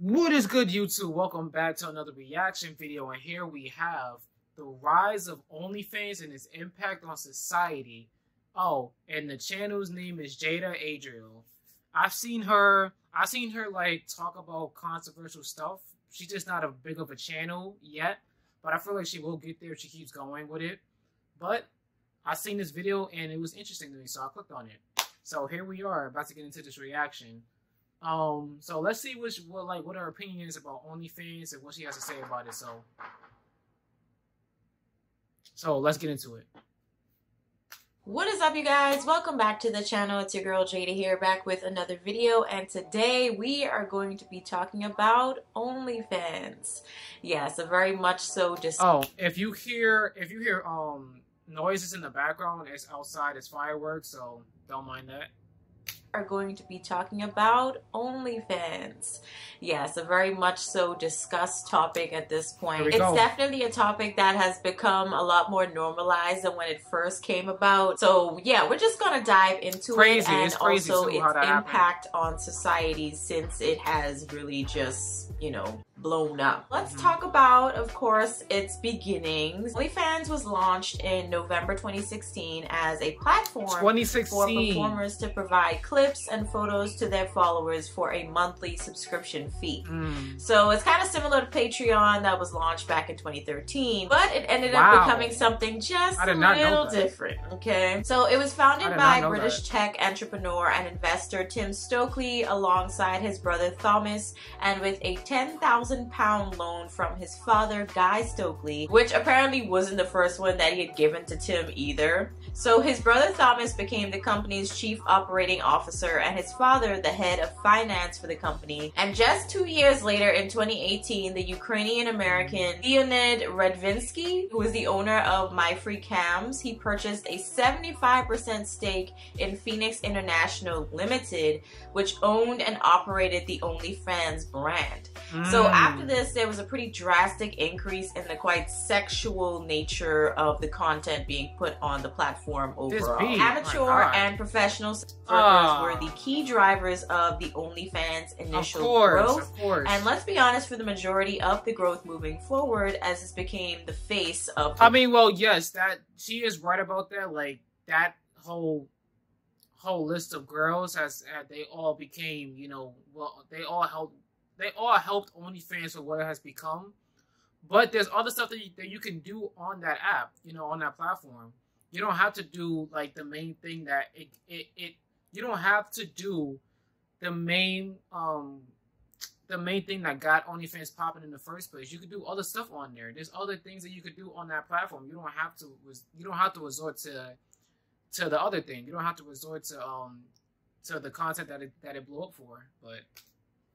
What is good, YouTube? Welcome back to another reaction video, and here we have the rise of OnlyFans and its impact on society. Oh, and the channel's name is Jada Adriel. I've seen her like talk about controversial stuff. She's just not a big of a channel yet, but I feel like she will get there if she keeps going with it. But I seen this video and it was interesting to me, so I clicked on it. So here we are, about to get into this reaction. So let's see what her opinion is about OnlyFans and what she has to say about it. So let's get into it. What is up, you guys? Welcome back to the channel. It's your girl Jada here, back with another video, and today we are going to be talking about OnlyFans. Yes, a very much so if you hear noises in the background, it's outside, it's fireworks, so don't mind that. Are going to be talking about OnlyFans. Yes, a very much so discussed topic at this point. It's definitely a topic that has become a lot more normalized than when it first came about. So yeah, we're just gonna dive into it and also its impact on society, since it has really just, you know, blown up. Let's talk about, of course, its beginnings. OnlyFans was launched in November 2016 as a platform for performers to provide clips and photos to their followers for a monthly subscription fee. So it's kind of similar to Patreon that was launched back in 2013, but it ended up becoming something just a little different, okay? So it was founded by British tech entrepreneur and investor Tim Stokely alongside his brother Thomas, and with a 10,000 pound loan from his father Guy Stokely, which apparently wasn't the first one that he had given to Tim either. So his brother Thomas became the company's chief operating officer and his father the head of finance for the company. And just 2 years later, in 2018, the Ukrainian-American Leonid Redvinsky, who is the owner of My Free Cams, he purchased a 75% stake in Phoenix International Limited, which owned and operated the OnlyFans brand. So after this, there was a pretty drastic increase in the quite sexual nature of the content being put on the platform overall. Amateur and professional workers were the key drivers of the OnlyFans initial growth. And let's be honest, for the majority of the growth moving forward, as this became the face of the yes, that she is right about that. Like, that whole list of girls they all became, you know, they all helped OnlyFans for what it has become. But there's other stuff that you can do on that app, you know, on that platform. You don't have to do like the main thing that you don't have to do the main thing that got OnlyFans popping in the first place. You could do other stuff on there. There's other things that you could do on that platform. You don't have to resort to the other thing. You don't have to resort to the content that it blew up for. But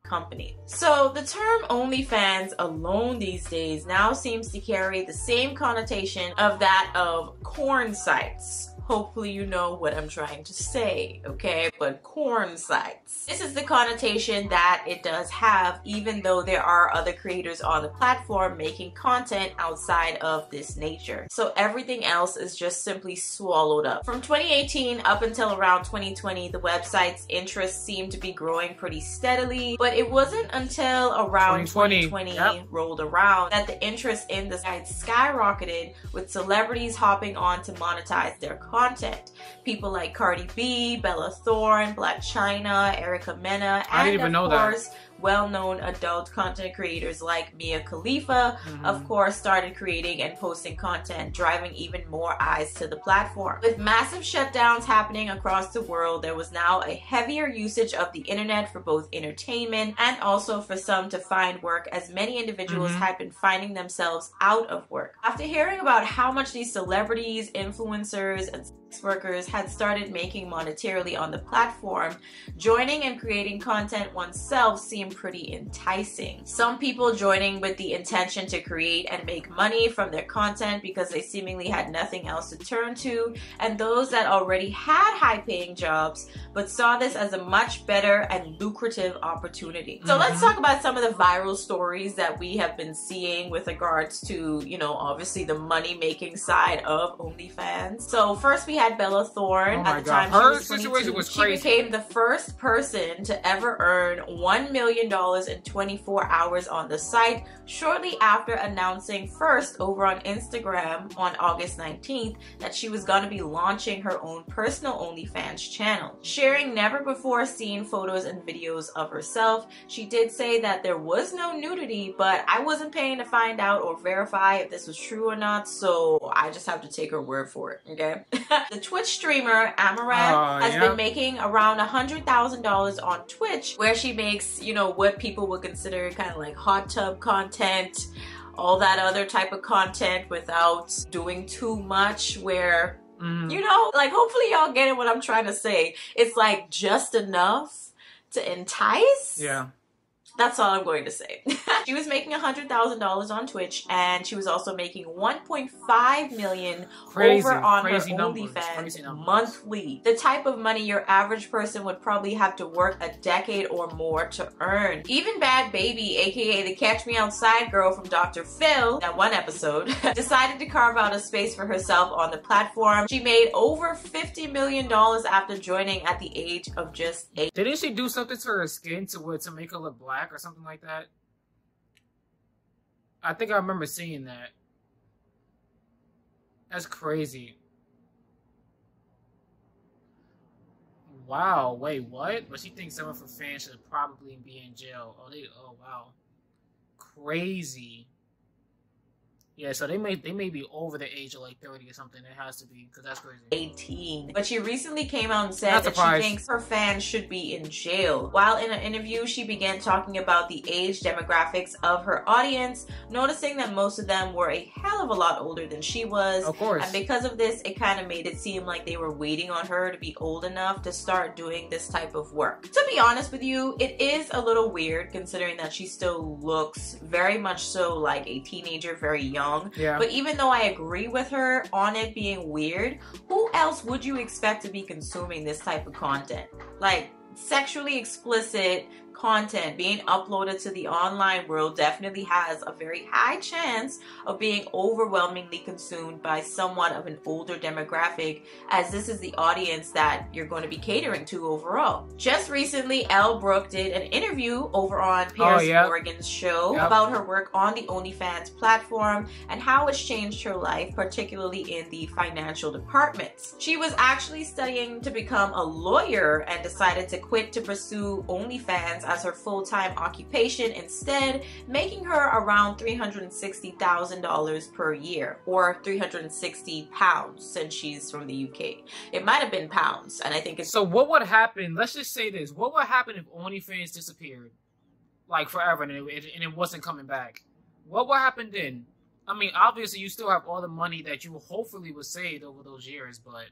company. So the term OnlyFans alone these days now seems to carry the same connotation of that of corn sites. Hopefully you know what I'm trying to say, okay? But corn sites. This is the connotation that it does have, even though there are other creators on the platform making content outside of this nature. So everything else is just simply swallowed up. From 2018 up until around 2020, the website's interest seemed to be growing pretty steadily, but it wasn't until around 2020 rolled around that the interest in the site skyrocketed, with celebrities hopping on to monetize their content. People like Cardi B, Bella Thorne, Black China, Erica Mena, and of course, well-known adult content creators like Mia Khalifa, of course, started creating and posting content, driving even more eyes to the platform. With massive shutdowns happening across the world, there was now a heavier usage of the internet for both entertainment and also for some to find work, as many individuals had been finding themselves out of work. After hearing about how much these celebrities, influencers, and sex workers had started making monetarily on the platform, joining and creating content oneself seemed pretty enticing. Some people joining with the intention to create and make money from their content because they seemingly had nothing else to turn to, and those that already had high-paying jobs but saw this as a much better and lucrative opportunity. So let's talk about some of the viral stories that we have been seeing with regards to, you know, obviously the money-making side of OnlyFans. So first we had had Bella Thorne. At the time, her she was situation 22. was crazy. She became the first person to ever earn $1 million in 24 hours on the site, shortly after announcing first over on Instagram on August 19th that she was going to be launching her own personal OnlyFans channel. Sharing never before seen photos and videos of herself, she did say that there was no nudity, but I wasn't paying to find out or verify if this was true or not, so I just have to take her word for it, okay? The Twitch streamer Amaranth has been making around $100,000 on Twitch, where she makes, you know, what people would consider kind of like hot tub content, all that other type of content without doing too much, where, you know, like, hopefully y'all get it what I'm trying to say. It's like just enough to entice. Yeah. That's all I'm going to say. She was making $100,000 on Twitch, and she was also making $1.5 million over on her OnlyFans monthly. The type of money your average person would probably have to work a decade or more to earn. Even Bad Baby, aka the Catch Me Outside girl from Dr. Phil, that one episode, decided to carve out a space for herself on the platform. She made over $50 million after joining at the age of just 8. Didn't she do something to her skin to make her look black or something like that? I think I remember seeing that. That's crazy. Wow, wait, what? But she thinks someone from fans should probably be in jail. Oh wow. Crazy. Yeah, so they may be over the age of like 30 or something. It has to be, because that's crazy. 18. But she recently came out and said that she thinks her fans should be in jail. While in an interview, she began talking about the age demographics of her audience, noticing that most of them were a hell of a lot older than she was. Of course. And because of this, it kind of made it seem like they were waiting on her to be old enough to start doing this type of work. To be honest with you, it is a little weird considering that she still looks very much so like a teenager, very young. Yeah. But even though I agree with her on it being weird, who else would you expect to be consuming this type of content? Like, sexually explicit content being uploaded to the online world definitely has a very high chance of being overwhelmingly consumed by somewhat of an older demographic, as this is the audience that you're going to be catering to overall. Just recently, Elle Brooke did an interview over on Paris Morgan's show about her work on the OnlyFans platform and how it's changed her life, particularly in the financial departments. She was actually studying to become a lawyer and decided to quit to pursue OnlyFans as her full-time occupation instead, making her around $360,000 per year, or 360 pounds since she's from the UK. It might have been pounds, and I think it's... So what would happen, let's just say this, what would happen if OnlyFans disappeared? Like forever, and it wasn't coming back? What would happen then? I mean, obviously you still have all the money that you hopefully was saved over those years, but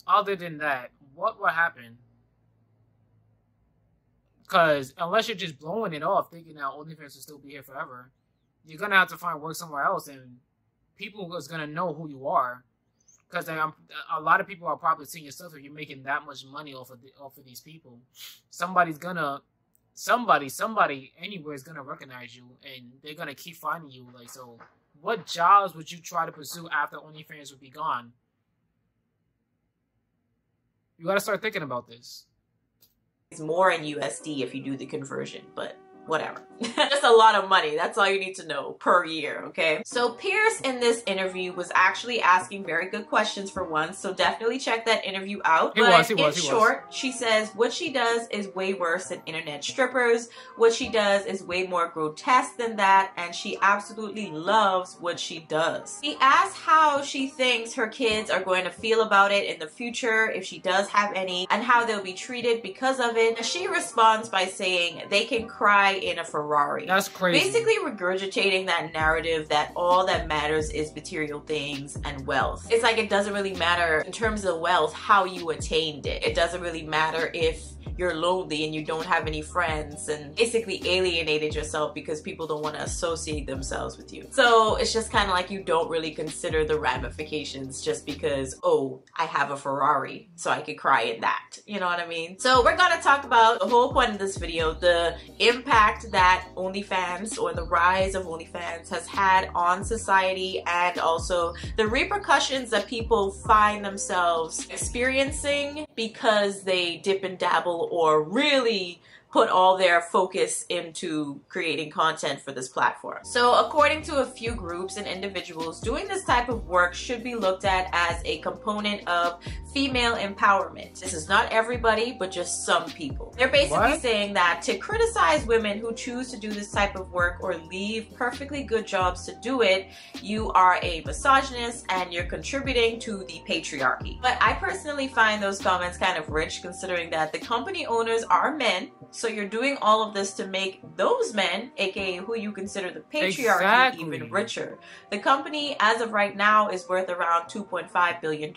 other than that, what would happen? Because unless you're just blowing it off, thinking that OnlyFans will still be here forever, you're going to have to find work somewhere else, and people is going to know who you are. Because a lot of people are probably seeing your stuff if you're making that much money off of these people. Somebody anywhere is going to recognize you, and they're going to keep finding you. Like, so what jobs would you try to pursue after OnlyFans would be gone? You got to start thinking about this. It's more in USD if you do the conversion, but whatever. Just a lot of money. That's all you need to know per year, okay? So Pierce in this interview was actually asking very good questions for once, so definitely check that interview out. In short, she says what she does is way worse than internet strippers. What she does is way more grotesque than that, and she absolutely loves what she does. He asked how she thinks her kids are going to feel about it in the future, if she does have any, and how they'll be treated because of it. And she responds by saying they can cry in a Ferrari. That's crazy. Basically regurgitating that narrative that all that matters is material things and wealth. It's like it doesn't really matter in terms of wealth how you attained it. It doesn't really matter if you're lonely and you don't have any friends and basically alienated yourself because people don't want to associate themselves with you. So it's just kind of like you don't really consider the ramifications just because, oh, I have a Ferrari, so I could cry in that. You know what I mean? So we're gonna talk about the whole point of this video, the impact impact that OnlyFans or the rise of OnlyFans has had on society, and also the repercussions that people find themselves experiencing because they dip and dabble or really put all their focus into creating content for this platform. So according to a few groups and individuals, doing this type of work should be looked at as a component of female empowerment. This is not everybody, but just some people. They're basically saying that to criticize women who choose to do this type of work or leave perfectly good jobs to do it, you are a misogynist and you're contributing to the patriarchy. But I personally find those comments kind of rich, considering that the company owners are men. So you're doing all of this to make those men, aka who you consider the patriarchy, even richer. The company, as of right now, is worth around $2.5 billion,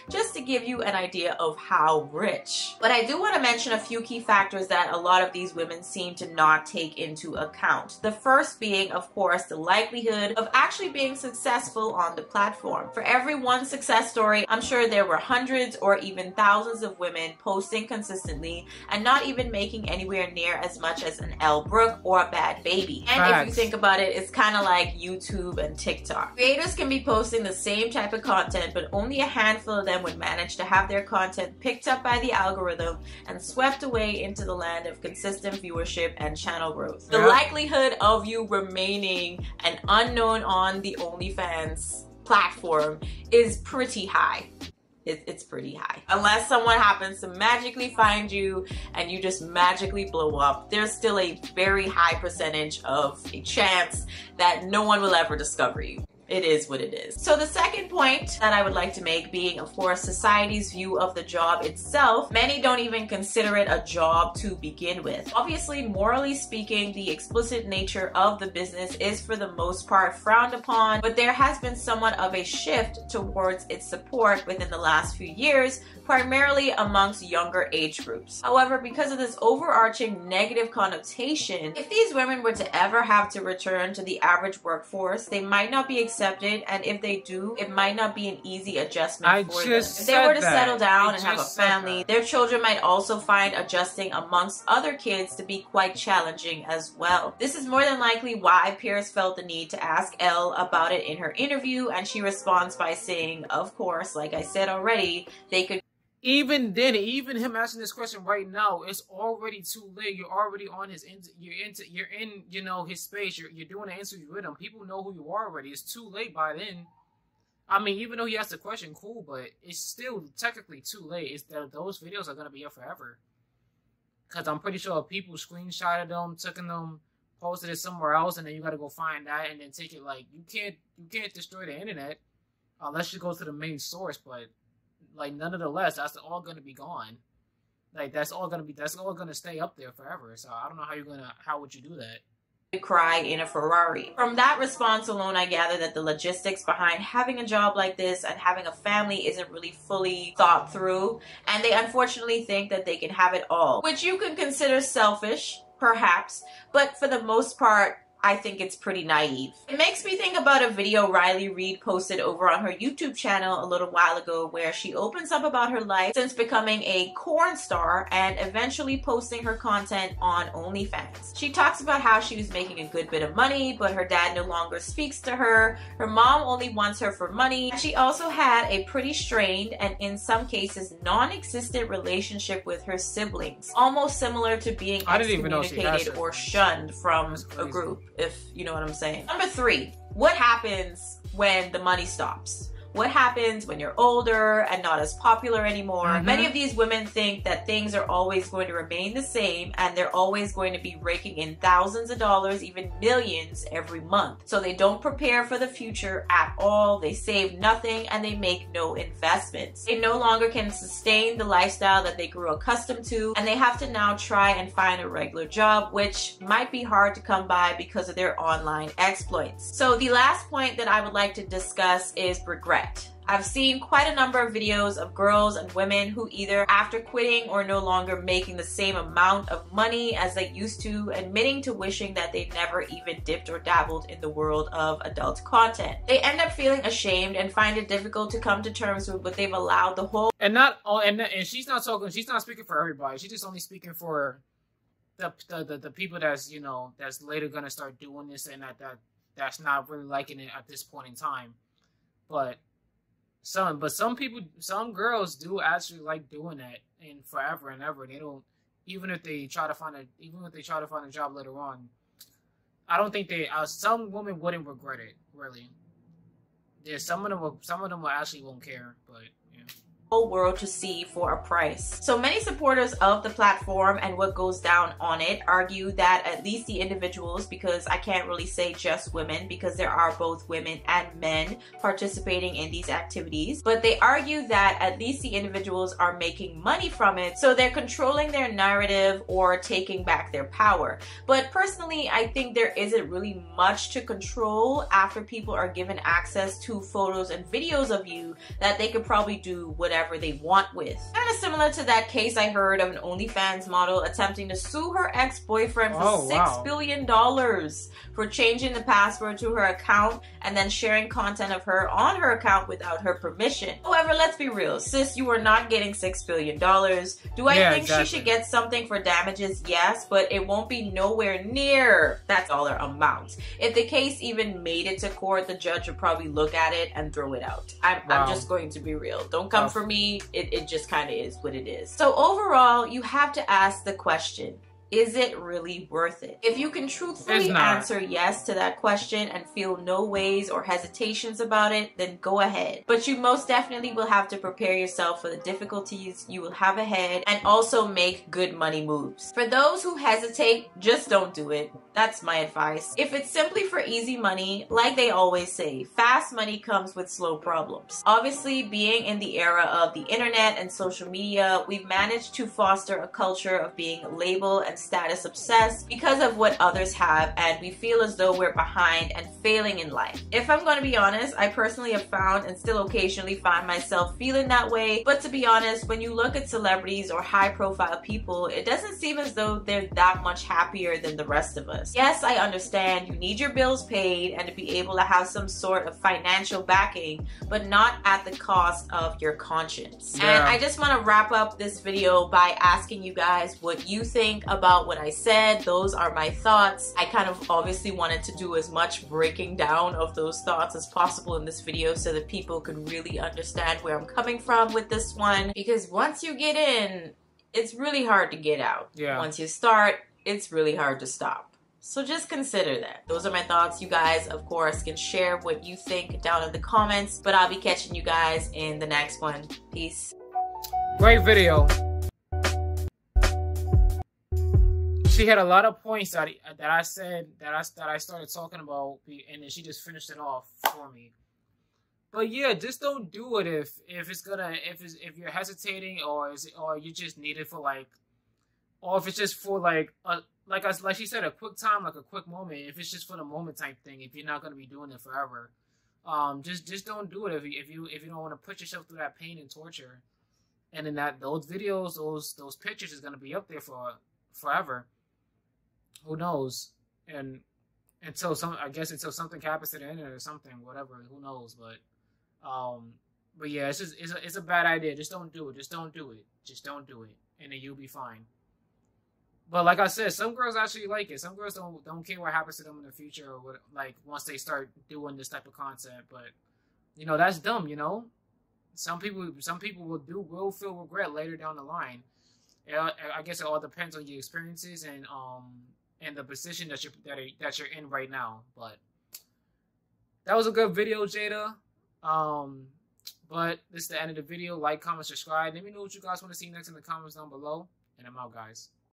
just to give you an idea of how rich. But I do want to mention a few key factors that a lot of these women seem to not take into account. The first being, of course, the likelihood of actually being successful on the platform. For every one success story, I'm sure there were hundreds or even thousands of women posting consistently and not even making anywhere near as much as an Elle Brooke or a Bad Baby. And if you think about it, it's kind of like YouTube and TikTok. Creators can be posting the same type of content, but only a handful of them would manage to have their content picked up by the algorithm and swept away into the land of consistent viewership and channel growth. The likelihood of you remaining an unknown on the OnlyFans platform is pretty high. It's pretty high. Unless someone happens to magically find you and you just magically blow up, there's still a very high percentage of a chance that no one will ever discover you. It is what it is. So the second point that I would like to make being, of course, society's view of the job itself. Many don't even consider it a job to begin with. Obviously, morally speaking, the explicit nature of the business is for the most part frowned upon, but there has been somewhat of a shift towards its support within the last few years, primarily amongst younger age groups. However, because of this overarching negative connotation, if these women were to ever have to return to the average workforce, they might not be accepted, and if they do, it might not be an easy adjustment for them. If they were to settle down and have a family, their children might also find adjusting amongst other kids to be quite challenging as well. This is more than likely why Pierce felt the need to ask Elle about it in her interview, and she responds by saying, of course, like I said already, they could. Even then, even him asking this question right now, it's already too late. You're already on his you're in you know, his space. You're doing an interview with him. People know who you are already. It's too late by then. I mean, even though he asked the question, cool, but it's still technically too late. It's that those videos are gonna be up forever. Cause I'm pretty sure people screenshotted them, took them, posted it somewhere else, and then you gotta go find that and then take it. Like you can't destroy the internet unless you go to the main source, but. Like, nonetheless, that's all gonna be gone. Like, that's all gonna stay up there forever. So I don't know how would you do that? Cry in a Ferrari. From that response alone, I gather that the logistics behind having a job like this and having a family isn't really fully thought through, and they unfortunately think that they can have it all, which you can consider selfish, perhaps, but for the most part, I think it's pretty naive. It makes me think about a video Riley Reid posted over on her YouTube channel a little while ago, where she opens up about her life since becoming a corn star and eventually posting her content on OnlyFans. She talks about how she was making a good bit of money, but her dad no longer speaks to her. Her mom only wants her for money. She also had a pretty strained and in some cases non-existent relationship with her siblings, almost similar to being excommunicated or shunned from a group, if you know what I'm saying. Number 3, what happens when the money stops? What happens when you're older and not as popular anymore? Many of these women think that things are always going to remain the same and they're always going to be raking in thousands of dollars, even millions every month. So they don't prepare for the future at all. They save nothing and they make no investments. They no longer can sustain the lifestyle that they grew accustomed to, and they have to now try and find a regular job, which might be hard to come by because of their online exploits. So the last point that I would like to discuss is regret. I've seen quite a number of videos of girls and women who either after quitting or no longer making the same amount of money as they used to, admitting to wishing that they never even dipped or dabbled in the world of adult content. They end up feeling ashamed and find it difficult to come to terms with what they've allowed the whole and she's not speaking for everybody. She's just only speaking for the people that's, you know, that's later gonna start doing this, and that's not really liking it at this point in time. But some people, some girls do actually like doing that, and forever and ever. They don't, even if they try to find a job later on. I don't think some women wouldn't regret it, really. Yeah, some of them will actually won't care, but yeah. Whole world to see for a price. So many supporters of the platform and what goes down on it argue that at least the individuals, because I can't really say just women because there are both women and men participating in these activities, but they argue that at least the individuals are making money from it, so they're controlling their narrative or taking back their power. But personally, I think there isn't really much to control after people are given access to photos and videos of you that they could probably do whatever they want with. Kind of similar to that case I heard of an OnlyFans model attempting to sue her ex-boyfriend for $6 billion for changing the password to her account and then sharing content of her on her account without her permission. However, let's be real, sis, you are not getting $6 billion. Do I think exactly. She should get something for damages? Yes, but it won't be nowhere near that dollar amount. If the case even made it to court, the judge would probably look at it and throw it out. I'm just going to be real. Don't come for me. It just kind of is what it is. So overall, you have to ask the question, is it really worth it? If you can truthfully answer yes to that question and feel no ways or hesitations about it, then go ahead. But you most definitely will have to prepare yourself for the difficulties you will have ahead and also make good money moves. For those who hesitate, just don't do it. That's my advice. If it's simply for easy money, like they always say, fast money comes with slow problems. Obviously, being in the era of the internet and social media, we've managed to foster a culture of being labeled and status obsessed because of what others have, and we feel as though we're behind and failing in life. If I'm going to be honest, I personally have found and still occasionally find myself feeling that way, but to be honest, when you look at celebrities or high profile people, it doesn't seem as though they're that much happier than the rest of us. Yes, I understand you need your bills paid and to be able to have some sort of financial backing, but not at the cost of your conscience. Yeah. And I just want to wrap up this video by asking you guys what you think about what I said. Those are my thoughts. I kind of obviously wanted to do as much breaking down of those thoughts as possible in this video so that people could really understand where I'm coming from with this one, because once you get in, it's really hard to get out. Yeah. Once you start, it's really hard to stop. So just consider that. Those are my thoughts. You guys, of course, can share what you think down in the comments, but I'll be catching you guys in the next one. Peace. Great video. She had a lot of points that I said that I started talking about, and then she just finished it off for me. But yeah, just don't do it if you're hesitating, or you just need it for like, or if it's just for like she said, a quick time, like a quick moment. If it's just for the moment type thing, if you're not gonna be doing it forever, just don't do it if you don't want to put yourself through that pain and torture. And then those videos, those pictures is gonna be up there for forever. Who knows? And until something happens to the internet or something, whatever. Who knows? But yeah, it's a bad idea. Just don't do it. Just don't do it. Just don't do it, and then you'll be fine. But like I said, some girls actually like it. Some girls don't care what happens to them in the future, or what, like once they start doing this type of content. But you know, that's dumb. You know, some people will feel regret later down the line. I guess it all depends on your experiences and the position that you're in right now. But that was a good video, Jada. But this is the end of the video. Like, comment, subscribe. Let me know what you guys want to see next in the comments down below. And I'm out, guys.